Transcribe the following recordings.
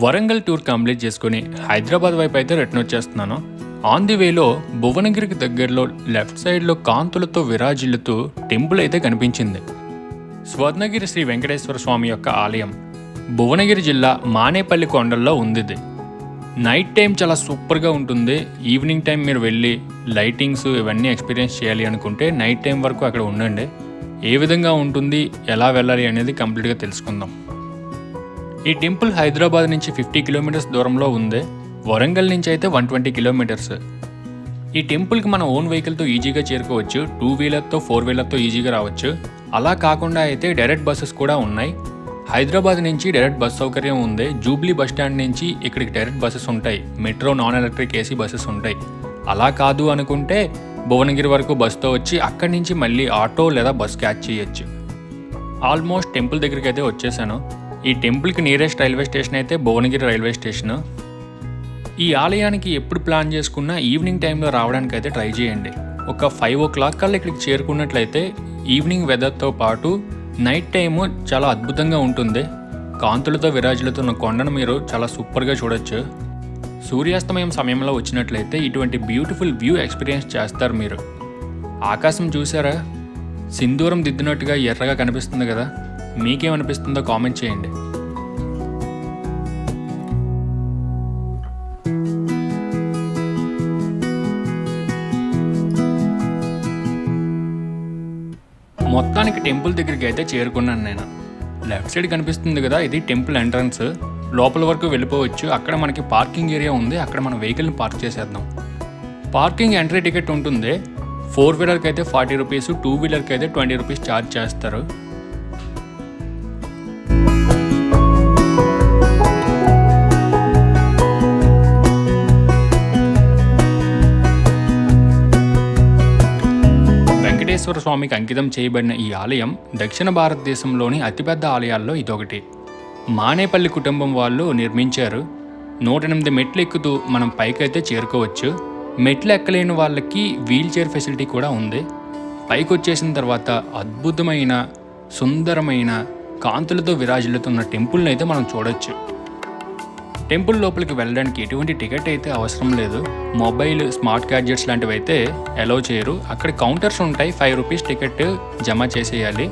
Warangal tour complete చేసుకుని హైదరాబాద్ వైపు అయితే రిటర్న్ వచ్చేస్తున్నాను. ఆన్ ది వేలో భువనగిరికి దగ్గరలో లెఫ్ట్ సైడ్లో కాంతులతో విరాజిల్లుతూ టెంపుల్ అయితే కనిపించింది. స్వర్ణగిరి శ్రీ వెంకటేశ్వర స్వామి యొక్క ఆలయం భువనగిరి జిల్లా మానేపల్లి కొండల్లో ఉంది. నైట్ టైం చాలా సూపర్గా ఉంటుంది. ఈవినింగ్ టైం మీరు వెళ్ళి లైటింగ్స్ ఇవన్నీ ఎక్స్పీరియన్స్ చేయాలి అనుకుంటే నైట్ టైం వరకు అక్కడ ఉండండి. ఏ విధంగా ఉంటుంది, ఎలా వెళ్ళాలి అనేది కంప్లీట్గా తెలుసుకుందాం. ఈ టెంపుల్ హైదరాబాద్ నుంచి 50 కిలోమీటర్స్ దూరంలో ఉంది. వరంగల్ నుంచి అయితే 120 కిలోమీటర్స్. ఈ టెంపుల్కి మన ఓన్ వెహికల్తో ఈజీగా చేరుకోవచ్చు. 2 వీలర్తో 4 వీలర్తో ఈజీగా రావచ్చు. అలా కాకుండా అయితే డైరెక్ట్ బస్సెస్ కూడా ఉన్నాయి. హైదరాబాద్ నుంచి డైరెక్ట్ బస్ సౌకర్యం ఉంది. జూబ్లీ బస్ స్టాండ్ నుంచి ఇక్కడికి డైరెక్ట్ బస్సెస్ ఉంటాయి. Metro, non electric AC buses ఉంటాయి. అలా కాదు అనుకుంటే భువనగిరి వరకు బస్తో వచ్చి అక్కడి నుంచి మళ్ళీ ఆటో లేదా బస్ క్యాచ్ చేయొచ్చు. ఆల్మోస్ట్ టెంపుల్ దగ్గరికి అయితే వచ్చేసాను. ఈ టెంపుల్కి నియరెస్ట్ రైల్వే స్టేషన్ అయితే భువనగిరి రైల్వే స్టేషను. ఈ ఆలయానికి ఎప్పుడు ప్లాన్ చేసుకున్నా ఈవినింగ్ టైంలో రావడానికి అయితే ట్రై చేయండి. ఒక 5 o'clock కల్లా ఇక్కడికి చేరుకున్నట్లయితే ఈవినింగ్ వెదర్తో పాటు నైట్ టైము చాలా అద్భుతంగా ఉంటుంది. కాంతులతో విరాజులుతున్న కొండను మీరు చాలా సూపర్గా చూడొచ్చు. సూర్యాస్తమయం సమయంలో వచ్చినట్లయితే ఇటువంటి బ్యూటిఫుల్ వ్యూ ఎక్స్పీరియన్స్ చేస్తారు మీరు. ఆకాశం చూసారా, సింధూరం దిద్దినట్టుగా ఎర్రగా కనిపిస్తుంది కదా. మీకేమనిపిస్తుందో కామెంట్ చేయండి. మొత్తానికి టెంపుల్ దగ్గరికి అయితే చేరుకున్నాను నేను. లెఫ్ట్ సైడ్ కనిపిస్తుంది కదా, ఇది టెంపుల్ ఎంట్రన్స్. లోపల వరకు వెళ్ళిపోవచ్చు. అక్కడ మనకి పార్కింగ్ ఏరియా ఉంది. అక్కడ మన వెహికల్ని పార్క్ చేసేద్దాం. పార్కింగ్ ఎంట్రీ టికెట్ ఉంటుంది. 4 వీలర్కి అయితే 40 రూపీస్, 2 వీలర్కి అయితే 20 రూపీస్ ఛార్జ్ చేస్తారు. వెంకటేశ్వర స్వామికి అంకితం చేయబడిన ఈ ఆలయం దక్షిణ భారతదేశంలోని అతిపెద్ద ఆలయాల్లో ఇదొకటి. మానేపల్లి కుటుంబం వాళ్ళు నిర్మించారు. 108 మెట్లు ఎక్కుతూ మనం పైకైతే చేరుకోవచ్చు. మెట్లు ఎక్కలేని వాళ్ళకి వీల్ చైర్ ఫెసిలిటీ కూడా ఉంది. పైకి వచ్చేసిన తర్వాత అద్భుతమైన, సుందరమైన, కాంతులతో విరాజిల్లుతున్న టెంపుల్ని అయితే మనం చూడొచ్చు. టెంపుల్ లోపలికి వెళ్ళడానికి ఎటువంటి టికెట్ అయితే అవసరం లేదు. మొబైల్, స్మార్ట్ గ్యాడ్జెట్స్ లాంటివి అయితే అలౌ చేయరు. అక్కడ కౌంటర్స్ ఉంటాయి. 5 రూపీస్ టికెట్ జమ చేసేయాలి.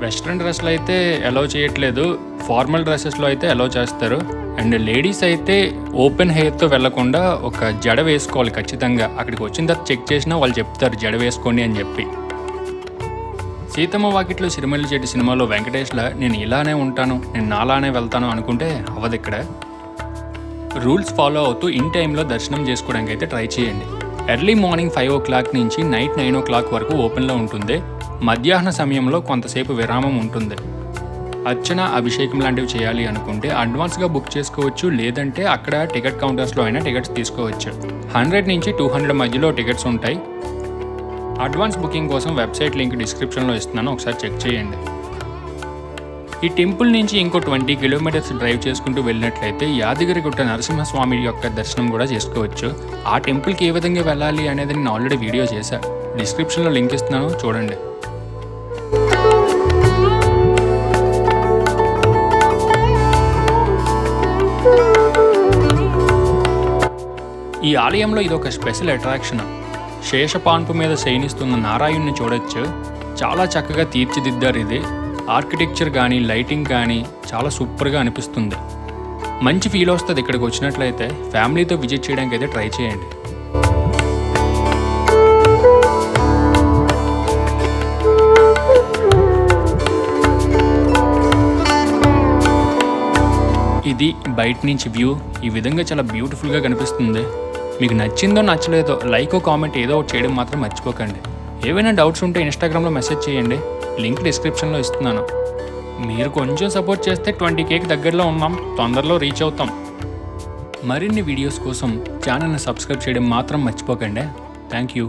వెస్ట్రన్ డ్రెస్లో అయితే అలౌ చేయట్లేదు. ఫార్మల్ డ్రెస్సెస్లో అయితే అలౌ చేస్తారు. అండ్ లేడీస్ అయితే ఓపెన్ హెయిర్తో వెళ్లకుండా ఒక జడ వేసుకోవాలి ఖచ్చితంగా. అక్కడికి వచ్చిన తర్వాత చెక్ చేసినా వాళ్ళు చెప్తారు జడ వేసుకోండి అని చెప్పి. సీతమ్మ వాకిట్లో సిరిమల్లి చెట్టు సినిమాలో వెంకటేష్లా నేను ఇలానే ఉంటాను, నేను నాలానే వెళ్తాను అనుకుంటే అవ్వదు. ఇక్కడ రూల్స్ ఫాలో అవుతూ ఇన్ టైంలో దర్శనం చేసుకోవడానికి అయితే ట్రై చేయండి. ఎర్లీ మార్నింగ్ 5 o'clock నుంచి నైట్ 9 o'clock వరకు ఓపెన్లో ఉంటుంది. మధ్యాహ్న సమయంలో కొంతసేపు విరామం ఉంటుంది. అర్చన, అభిషేకం లాంటివి చేయాలి అనుకుంటే అడ్వాన్స్గా బుక్ చేసుకోవచ్చు. లేదంటే అక్కడ టికెట్ కౌంటర్స్లో అయినా టికెట్స్ తీసుకోవచ్చు. 100 నుంచి 200 మధ్యలో టికెట్స్ ఉంటాయి. అడ్వాన్స్ బుకింగ్ కోసం వెబ్సైట్ లింక్ డిస్క్రిప్షన్లో ఇస్తున్నాను, ఒకసారి చెక్ చేయండి. ఈ టెంపుల్ నుంచి ఇంకో 20 కిలోమీటర్స్ డ్రైవ్ చేసుకుంటూ వెళ్ళినట్లయితే యాదగిరిగుట్ట నరసింహస్వామి యొక్క దర్శనం కూడా చేసుకోవచ్చు. ఆ టెంపుల్కి ఏ విధంగా వెళ్ళాలి అనేది నేను ఆల్రెడీ వీడియో చేశాను. డిస్క్రిప్షన్లో లింక్ ఇస్తున్నాను, చూడండి. ఈ ఆలయంలో ఇదొక స్పెషల్ అట్రాక్షన్. శేషపాన్పు మీద శయనిస్తున్న నారాయణ్ని చూడొచ్చు. చాలా చక్కగా తీర్చిదిద్దారు. ఇది ఆర్కిటెక్చర్ కానీ, లైటింగ్ కానీ చాలా సూపర్గా అనిపిస్తుంది. మంచి ఫీల్ వస్తుంది ఇక్కడికి వచ్చినట్లయితే. ఫ్యామిలీతో విజిట్ చేయడానికి అయితే ట్రై చేయండి. ఇది బయట నుంచి వ్యూ. ఈ విధంగా చాలా బ్యూటిఫుల్గా కనిపిస్తుంది. మీకు నచ్చిందో నచ్చలేదో లైక్, కామెంట్ ఏదో ఒకటి చేయడం మాత్రం మర్చిపోకండి. ఏవైనా డౌట్స్ ఉంటే ఇన్స్టాగ్రామ్లో మెసేజ్ చేయండి. లింక్ డిస్క్రిప్షన్లో ఇస్తున్నాను. మీరు కొంచెం సపోర్ట్ చేస్తే 20Kకి దగ్గరలో ఉన్నాం. తొందరలో రీచ్ అవుతాం. మరిన్ని వీడియోస్ కోసం ఛానల్ని సబ్స్క్రైబ్ చేయడం మాత్రం మర్చిపోకండి. Thank you.